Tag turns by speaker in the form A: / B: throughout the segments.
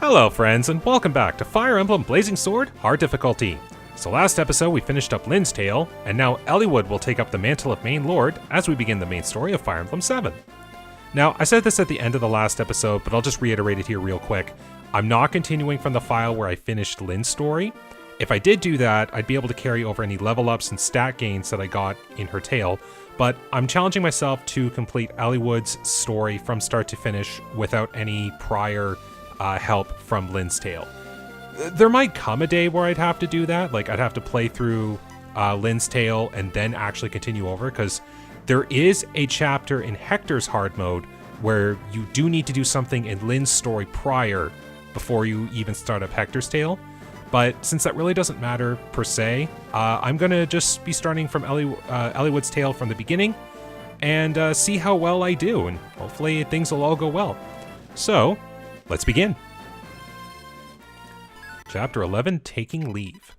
A: Hello friends, and welcome back to Fire Emblem Blazing Sword, Hard Difficulty. So last episode we finished up Lynn's tale, and now Eliwood will take up the mantle of Main Lord as we begin the main story of Fire Emblem 7. Now, I said this at the end of the last episode, but I'll just reiterate it here real quick. I'm not continuing from the file where I finished Lynn's story. If I did do that, I'd be able to carry over any level ups and stat gains that I got in her tale, but I'm challenging myself to complete Eliwood's story from start to finish without any prior help from Lynn's tale. There might come a day where I'd have to do that, like I'd have to play through Lynn's tale and then actually continue over, because there is a chapter in Hector's hard mode where you do need to do something in Lynn's story prior before you even start up Hector's tale. But since that really doesn't matter per se, I'm going to just be starting from Eliwood's tale from the beginning and see how well I do, and hopefully things will all go well. So, let's begin. Chapter 11, Taking Leave.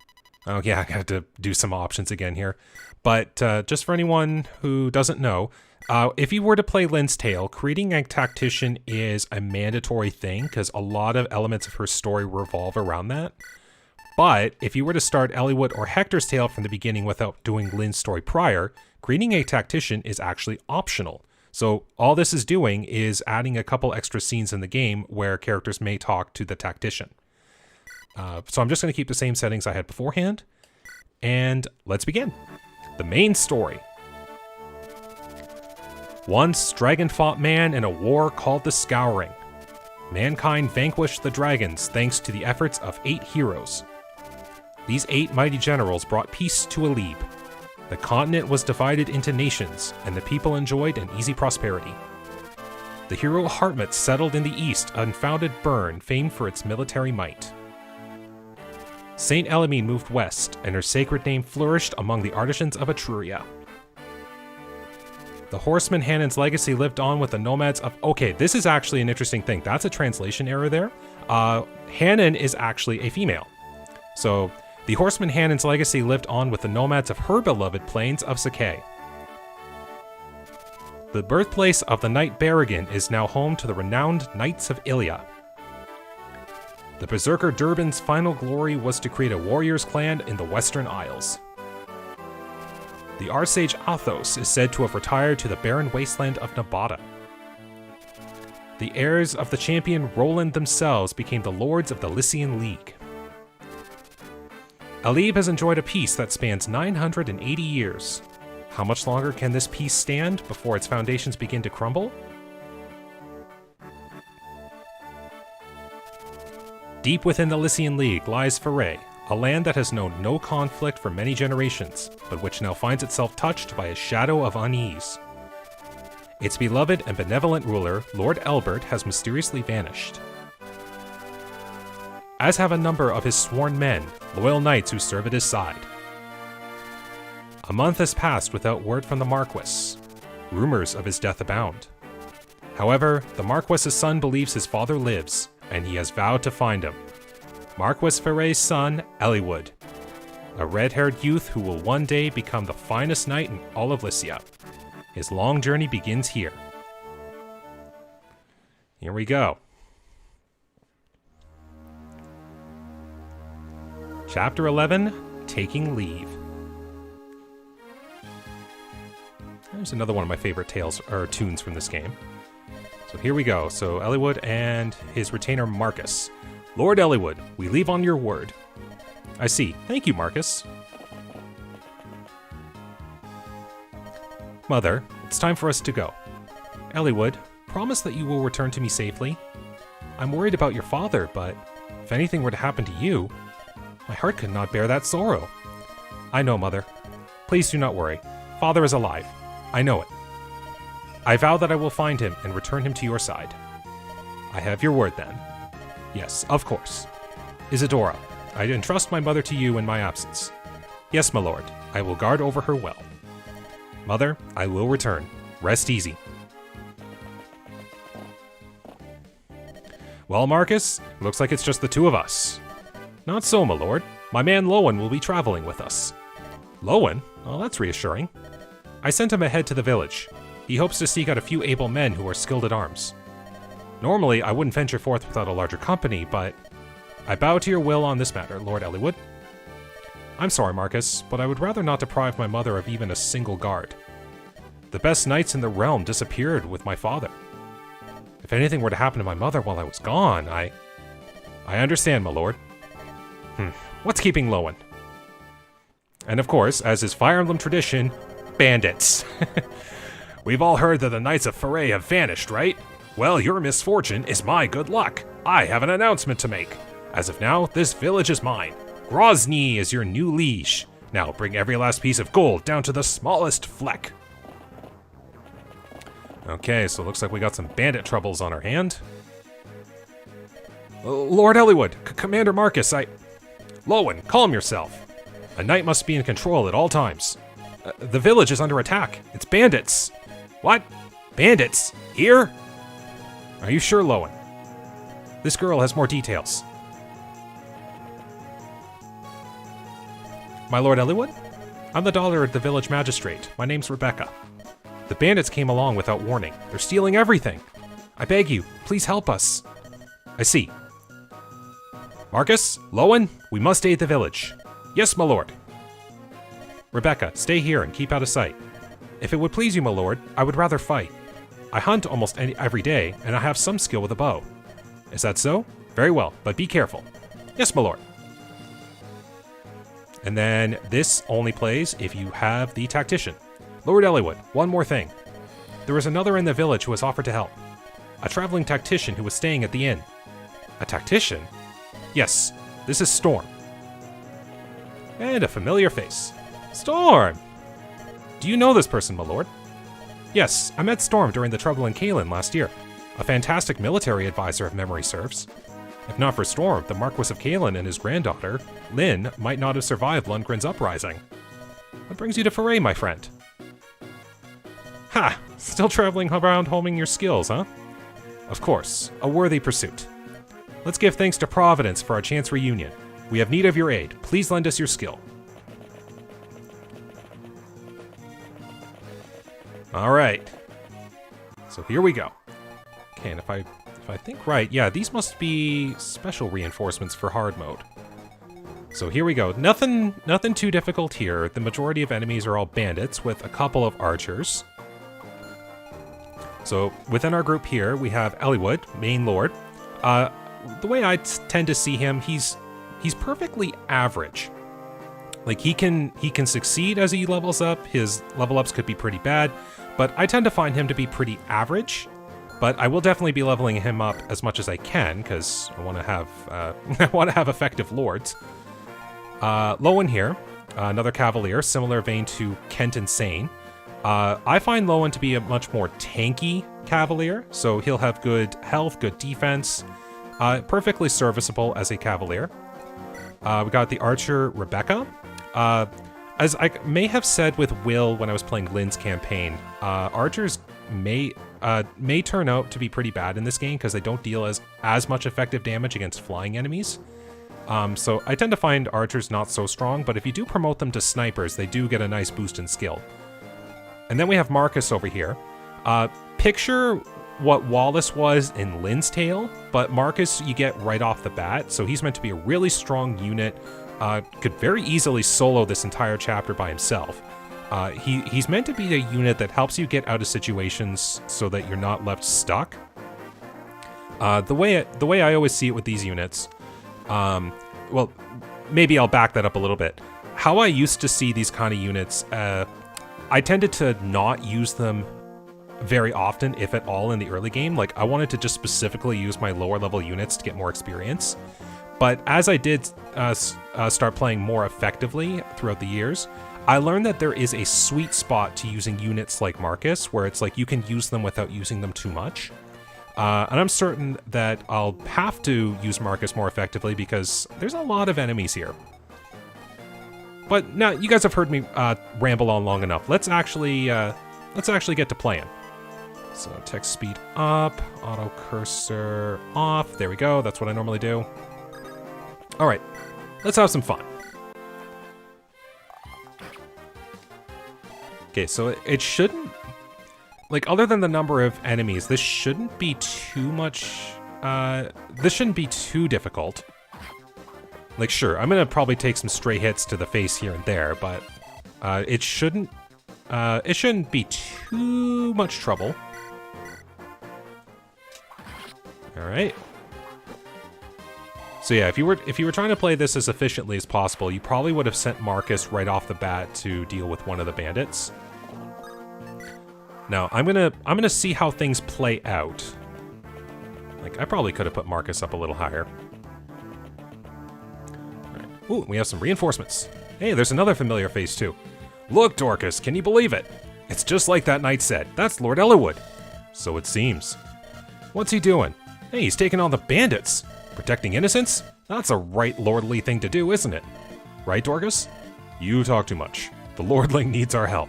A: Oh yeah, I have to do some options again here. But just for anyone who doesn't know, if you were to play Lynn's tale, creating a tactician is a mandatory thing because a lot of elements of her story revolve around that. But if you were to start Eliwood or Hector's tale from the beginning without doing Lynn's story prior, creating a tactician is actually optional. So all this is doing is adding a couple extra scenes in the game where characters may talk to the tactician. So I'm just going to keep the same settings I had beforehand, and let's begin. The main story. Once, dragon fought man in a war called the Scouring. Mankind vanquished the dragons thanks to the efforts of 8 heroes. These 8 mighty generals brought peace to Eliwood. The continent was divided into nations, and the people enjoyed an easy prosperity. The hero Hartmut settled in the east and founded Bern, famed for its military might. Saint Elimine moved west, and her sacred name flourished among the artisans of Etruria. The horseman Hanan's legacy lived on with the nomads of... Okay, this is actually an interesting thing. That's a translation error there. Hanan is actually a female. So, the horseman Hanan's legacy lived on with the nomads of her beloved plains of Sakai. The birthplace of the knight Berrigan is now home to the renowned Knights of Ilia. The berserker Durban's final glory was to create a warrior's clan in the Western Isles. The Arsage Athos is said to have retired to the barren wasteland of Nabata. The heirs of the champion Roland themselves became the lords of the Lycian League. Eliwood has enjoyed a peace that spans 980 years. How much longer can this peace stand before its foundations begin to crumble? Deep within the Lycian League lies Fire, a land that has known no conflict for many generations, but which now finds itself touched by a shadow of unease. Its beloved and benevolent ruler, Lord Elbert, has mysteriously vanished. As have a number of his sworn men, loyal knights who serve at his side. A month has passed without word from the Marquis. Rumors of his death abound. However, the Marquis's son believes his father lives, and he has vowed to find him. Marquis Fire's son, Eliwood, a red-haired youth who will one day become the finest knight in all of Lycia. His long journey begins here. Here we go. Chapter 11, Taking Leave. There's another one of my favorite tales or tunes from this game. So here we go. So Eliwood and his retainer Marcus. Lord Eliwood, we leave on your word. I see. Thank you, Marcus. Mother, it's time for us to go. Eliwood, promise that you will return to me safely. I'm worried about your father, but if anything were to happen to you, my heart could not bear that sorrow. I know, Mother. Please do not worry. Father is alive. I know it. I vow that I will find him and return him to your side. I have your word then. Yes, of course. Isadora, I entrust my mother to you in my absence. Yes, my lord, I will guard over her well. Mother, I will return. Rest easy. Well, Marcus, looks like it's just the two of us. Not so, my lord. My man Lowen will be traveling with us. Lowen? Oh, that's reassuring. I sent him ahead to the village. He hopes to seek out a few able men who are skilled at arms. Normally, I wouldn't venture forth without a larger company, but I bow to your will on this matter, Lord Eliwood. I'm sorry, Marcus, but I would rather not deprive my mother of even a single guard. The best knights in the realm disappeared with my father. If anything were to happen to my mother while I was gone, I understand, my lord. What's keeping Lowen? And of course, as is Fire Emblem tradition, bandits. We've all heard that the Knights of Foray have vanished, right? Well, your misfortune is my good luck. I have an announcement to make. As of now, this village is mine. Grozny is your new liege. Now bring every last piece of gold down to the smallest fleck. Okay, so it looks like we got some bandit troubles on our hand. Lord Eliwood, Commander Marcus, Lowen, calm yourself. A knight must be in control at all times. The village is under attack. It's bandits. What? Bandits? Here? Are you sure, Lowen? This girl has more details. My Lord Eliwood? I'm the daughter of the village magistrate. My name's Rebecca. The bandits came along without warning. They're stealing everything. I beg you, please help us. I see. Marcus, Lowen, we must aid the village. Yes, my lord. Rebecca, stay here and keep out of sight. If it would please you, my lord, I would rather fight. I hunt almost every day, and I have some skill with a bow. Is that so? Very well, but be careful. Yes, my lord. And then this only plays if you have the tactician. Lord Eliwood, one more thing. There was another in the village who has offered to help. A traveling tactician who was staying at the inn. A tactician? Yes, this is Storm. And a familiar face. Storm! Do you know this person, my lord? Yes, I met Storm during the trouble in Caelin last year. A fantastic military advisor if memory serves. If not for Storm, the Marquis of Caelin and his granddaughter, Lynn, might not have survived Lundgren's uprising. What brings you to Foray, my friend? Ha! Still traveling around homing your skills, huh? Of course, a worthy pursuit. Let's give thanks to Providence for our chance reunion. We have need of your aid. Please lend us your skill. Alright. So here we go. Okay, and if I think right, yeah, these must be special reinforcements for hard mode. So here we go. Nothing too difficult here. The majority of enemies are all bandits with a couple of archers. So within our group here, we have Eliwood, main lord. The way I tend to see him, he's perfectly average. Like he can succeed as he levels up. His level ups could be pretty bad, but I tend to find him to be pretty average. But I will definitely be leveling him up as much as I can because I want to have I want to have effective lords. Lowen here, another cavalier, similar vein to Kent and Sane. I find Lowen to be a much more tanky cavalier, so he'll have good health, good defense, perfectly serviceable as a cavalier. We got the archer Rebecca. As I may have said with Will when I was playing Lynn's campaign, archers may turn out to be pretty bad in this game because they don't deal as much effective damage against flying enemies. So I tend to find archers not so strong, but if you do promote them to snipers, they do get a nice boost in skill. And then we have Marcus over here. Picture what Wallace was in Lynn's Tale, but Marcus you get right off the bat, so he's meant to be a really strong unit. Could very easily solo this entire chapter by himself. He's meant to be a unit that helps you get out of situations so that you're not left stuck. The way I always see it with these units, well, maybe I'll back that up a little bit. How I used to see these kind of units, I tended to not use them very often, if at all, in the early game. Like, I wanted to just specifically use my lower level units to get more experience. But as I did start playing more effectively throughout the years, I learned that there is a sweet spot to using units like Marcus, where it's like you can use them without using them too much. And I'm certain that I'll have to use Marcus more effectively because there's a lot of enemies here. But now you guys have heard me ramble on long enough. Let's actually get to playing. So text speed up, auto cursor off. There we go. That's what I normally do. All right, let's have some fun. Okay, so it shouldn't like, other than the number of enemies, this shouldn't be too much, this shouldn't be too difficult. Like, sure, I'm gonna probably take some stray hits to the face here and there, but, it shouldn't be too much trouble. Alright. So yeah, if you were trying to play this as efficiently as possible, you probably would have sent Marcus right off the bat to deal with one of the bandits. Now, I'm gonna see how things play out. Like, I probably could have put Marcus up a little higher. Right. Ooh, we have some reinforcements. Hey, there's another familiar face too. Look, Dorcas, can you believe it? It's just like that knight said. That's Lord Eliwood. So it seems. What's he doing? Hey, he's taking on the bandits. Protecting innocents? That's a right lordly thing to do, isn't it? Right, Dorcas? You talk too much. The lordling needs our help.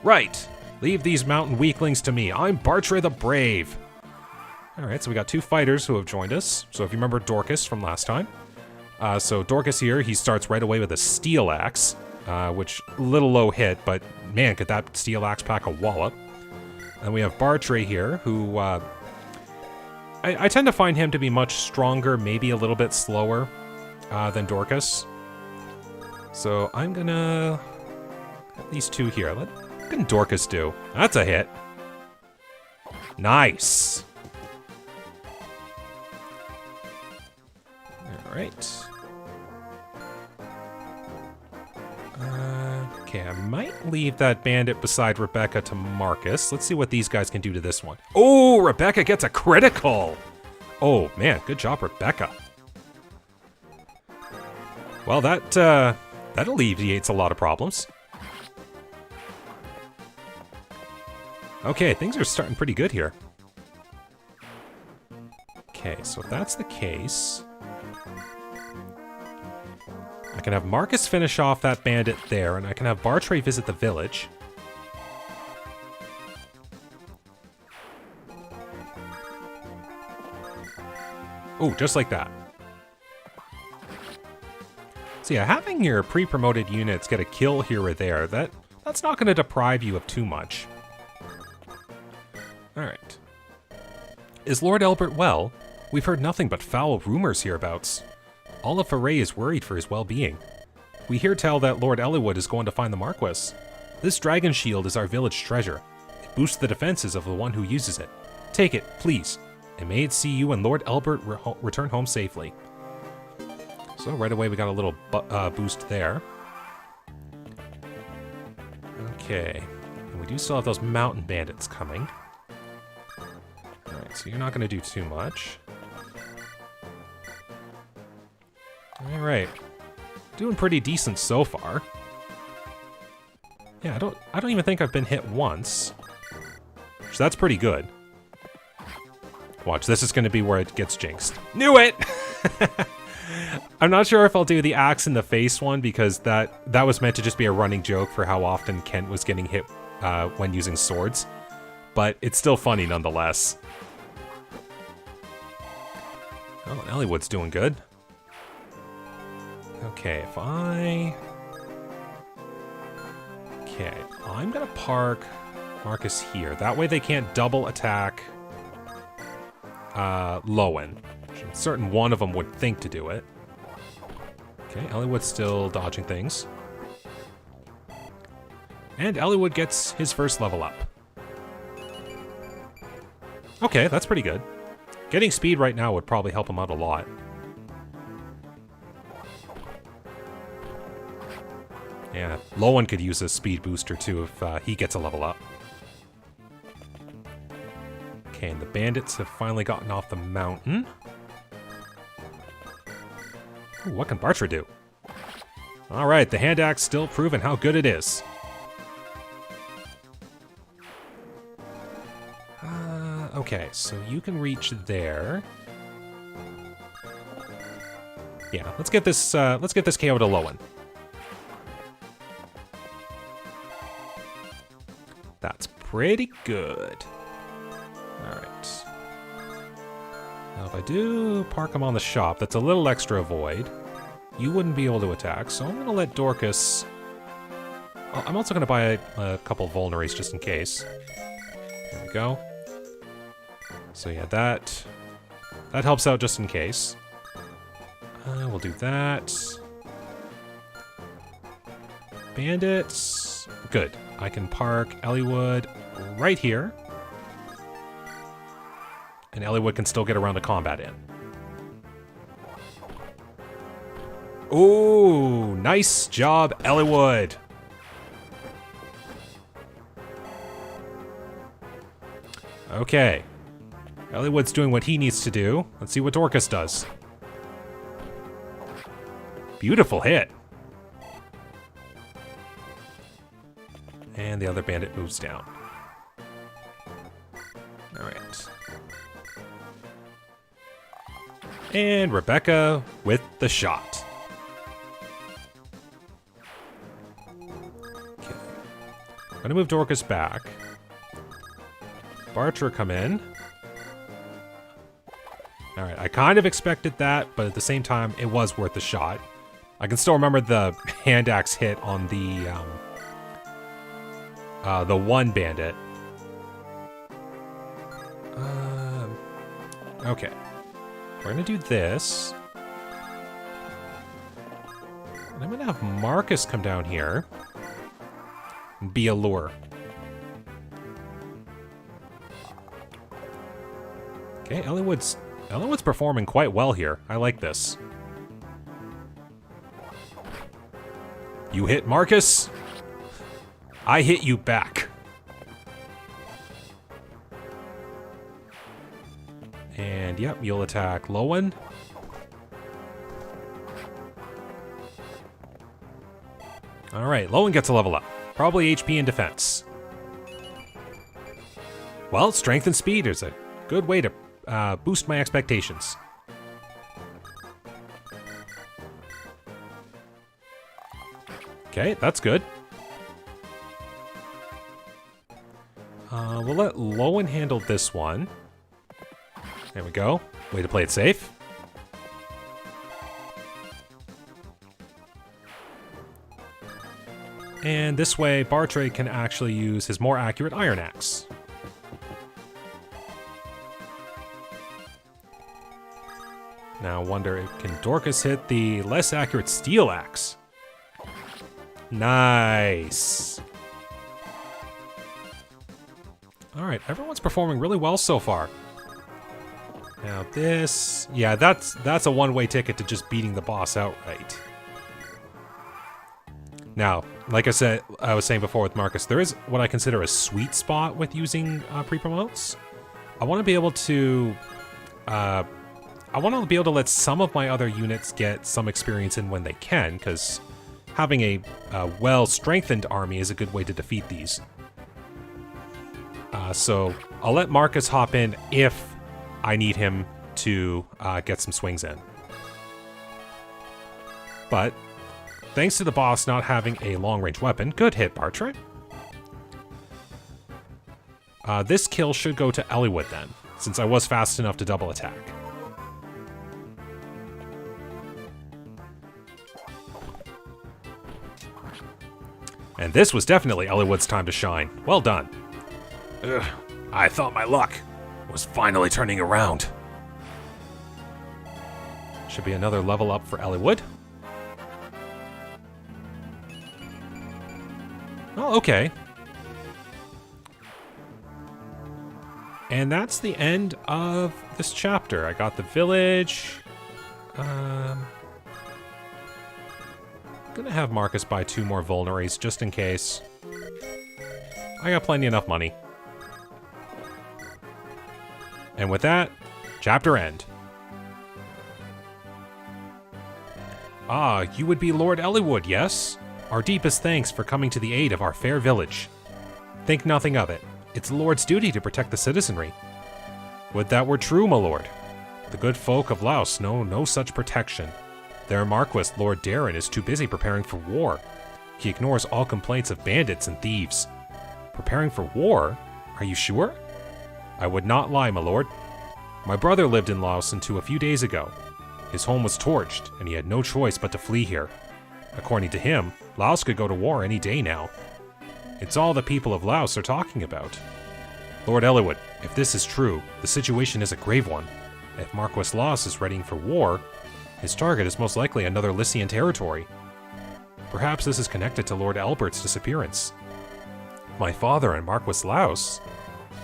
A: Right. Leave these mountain weaklings to me. I'm Bartre the Brave. Alright, so we got 2 fighters who have joined us. So if you remember Dorcas from last time. So Dorcas here, he starts right away with a steel axe. Which, little low hit, but man, could that steel axe pack a wallop. And we have Bartre here, who, I tend to find him to be much stronger, maybe a little bit slower, than Dorcas. So I'm gonna get these 2 here. What can Dorcas do? That's a hit. Nice. Alright. Okay, I might leave that bandit beside Rebecca to Marcus. Let's see what these guys can do to this one. Oh, Rebecca gets a critical! Oh, man, good job, Rebecca. Well, that alleviates a lot of problems. Okay, things are starting pretty good here. Okay, so if that's the case, I can have Marcus finish off that bandit there, and I can have Bartre visit the village. Oh, just like that. So yeah, having your pre-promoted units get a kill here or there, that's not going to deprive you of too much. Alright. Is Lord Elbert well? We've heard nothing but foul rumors hereabouts. All of Foray is worried for his well-being. We hear tell that Lord Eliwood is going to find the Marquis. This dragon shield is our village treasure. It boosts the defenses of the one who uses it. Take it, please, and may it see you and Lord Elbert return home safely. So right away we got a little boost there. Okay, and we do still have those mountain bandits coming. Alright, so you're not going to do too much. Alright. Doing pretty decent so far. Yeah, I don't even think I've been hit once. So that's pretty good. Watch, this is going to be where it gets jinxed. Knew it! I'm not sure if I'll do the axe in the face one, because that was meant to just be a running joke for how often Kent was getting hit when using swords. But it's still funny nonetheless. Oh, Eliwood's doing good. Okay, Okay, I'm gonna park Marcus here. That way they can't double attack Lowen. I'm certain one of them would think to do it. Okay, Eliwood's still dodging things. And Eliwood gets his first level up. Okay, that's pretty good. Getting speed right now would probably help him out a lot. Yeah, Lowen could use a speed booster too if he gets a level up. Okay, and the bandits have finally gotten off the mountain. Ooh, what can Bartre do? Alright, the hand axe still proving how good it is. Okay, so you can reach there. Yeah, let's get this KO to Lowen. That's pretty good. Alright. Now if I do park him on the shop, that's a little extra void. You wouldn't be able to attack, so I'm going to let Dorcas... Oh, I'm also going to buy a couple vulneraries just in case. There we go. So yeah, that helps out just in case. We'll do that. Bandits. Good. I can park Eliwood right here. And Eliwood can still get around to combat in. Ooh, nice job, Eliwood. Okay. Eliwood's doing what he needs to do. Let's see what Dorcas does. Beautiful hit. And the other bandit moves down. Alright. And Rebecca with the shot. Okay. I'm gonna move Dorcas back. Bartra come in. Alright, I kind of expected that, but at the same time, it was worth a shot. I can still remember the hand axe hit on the one bandit. Okay. We're gonna do this. And I'm gonna have Marcus come down here and be a lure. Okay, Eliwood's performing quite well here. I like this. You hit Marcus. I hit you back. And yep, you'll attack Lowen. Alright, Lowen gets a level up. Probably HP and defense. Well, strength and speed is a good way to boost my expectations. Okay, that's good. We'll let Lowen handle this one. There we go. Way to play it safe. And this way, Bartre can actually use his more accurate Iron Axe. Now, wonder, can Dorcas hit the less accurate Steel Axe? Nice. Alright, everyone's performing really well so far. Now this... yeah, that's a one-way ticket to just beating the boss outright. Now, like I was saying before with Marcus, there is what I consider a sweet spot with using pre-promotes. I want to be able to... I want to be able to let some of my other units get some experience in when they can, because having a well-strengthened army is a good way to defeat these. So I'll let Marcus hop in if I need him to get some swings in. But thanks to the boss not having a long-range weapon, good hit, Bartre. This kill should go to Eliwood then, since I was fast enough to double attack. And this was definitely Eliwood's time to shine. Well done. Ugh, I thought my luck was finally turning around. Should be another level up for Eliwood. Oh, okay. And that's the end of this chapter. I got the village. Gonna have Marcus buy 2 more vulneraries just in case. I got plenty enough money. And with that, chapter end. Ah, you would be Lord Eliwood, yes? Our deepest thanks for coming to the aid of our fair village. Think nothing of it. It's the Lord's duty to protect the citizenry. Would that were true, my lord. The good folk of Laos know no such protection. Their Marquis, Lord Darren, is too busy preparing for war. He ignores all complaints of bandits and thieves. Preparing for war? Are you sure? I would not lie, my lord. My brother lived in Laos until a few days ago. His home was torched, and he had no choice but to flee here. According to him, Laos could go to war any day now. It's all the people of Laos are talking about. Lord Eliwood, if this is true, the situation is a grave one. If Marquis Loss is readying for war, his target is most likely another Lycian territory. Perhaps this is connected to Lord Albert's disappearance. My father and Marquis Laos?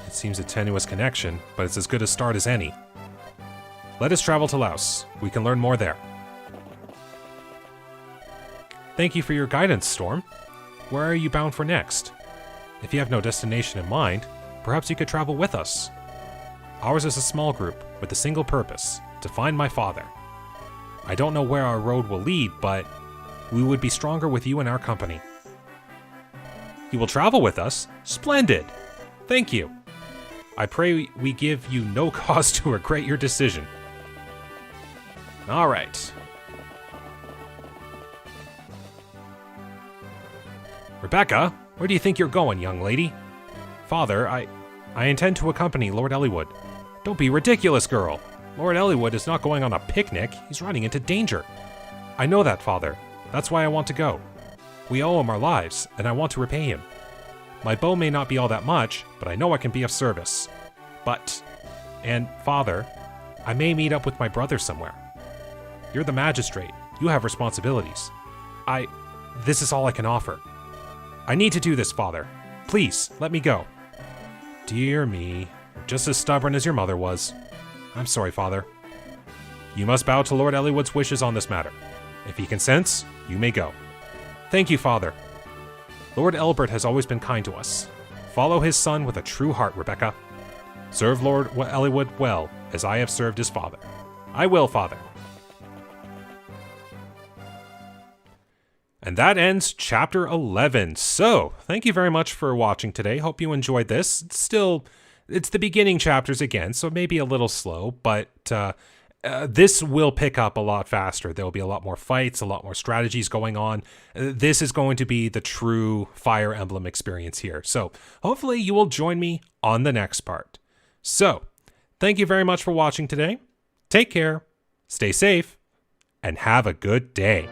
A: It seems a tenuous connection, but it's as good a start as any. Let us travel to Laos. We can learn more there. Thank you for your guidance, Storm. Where are you bound for next? If you have no destination in mind, perhaps you could travel with us. Ours is a small group with a single purpose, to find my father. I don't know where our road will lead, but we would be stronger with you in our company. You will travel with us? Splendid! Thank you. I pray we give you no cause to regret your decision. All right. Rebecca, where do you think you're going, young lady? Father, I intend to accompany Lord Eliwood. Don't be ridiculous, girl. Lord Eliwood is not going on a picnic. He's running into danger. I know that, Father. That's why I want to go. We owe him our lives, and I want to repay him. My bow may not be all that much, but I know I can be of service. And Father, I may meet up with my brother somewhere. You're the magistrate. You have responsibilities. This is all I can offer. I need to do this, Father. Please, let me go. Dear me, just as stubborn as your mother was. I'm sorry, Father. You must bow to Lord Eliwood's wishes on this matter. If he consents, you may go. Thank you, Father. Lord Elbert has always been kind to us. Follow his son with a true heart, Rebecca. Serve Lord Eliwood well, as I have served his father. I will, Father. And that ends Chapter 11. So, thank you very much for watching today. Hope you enjoyed this. It's the beginning chapters again, so maybe a little slow, but this will pick up a lot faster. There will be a lot more fights, a lot more strategies going on. This is going to be the true Fire Emblem experience here. So, hopefully you will join me on the next part. So, thank you very much for watching today. Take care, stay safe, and have a good day.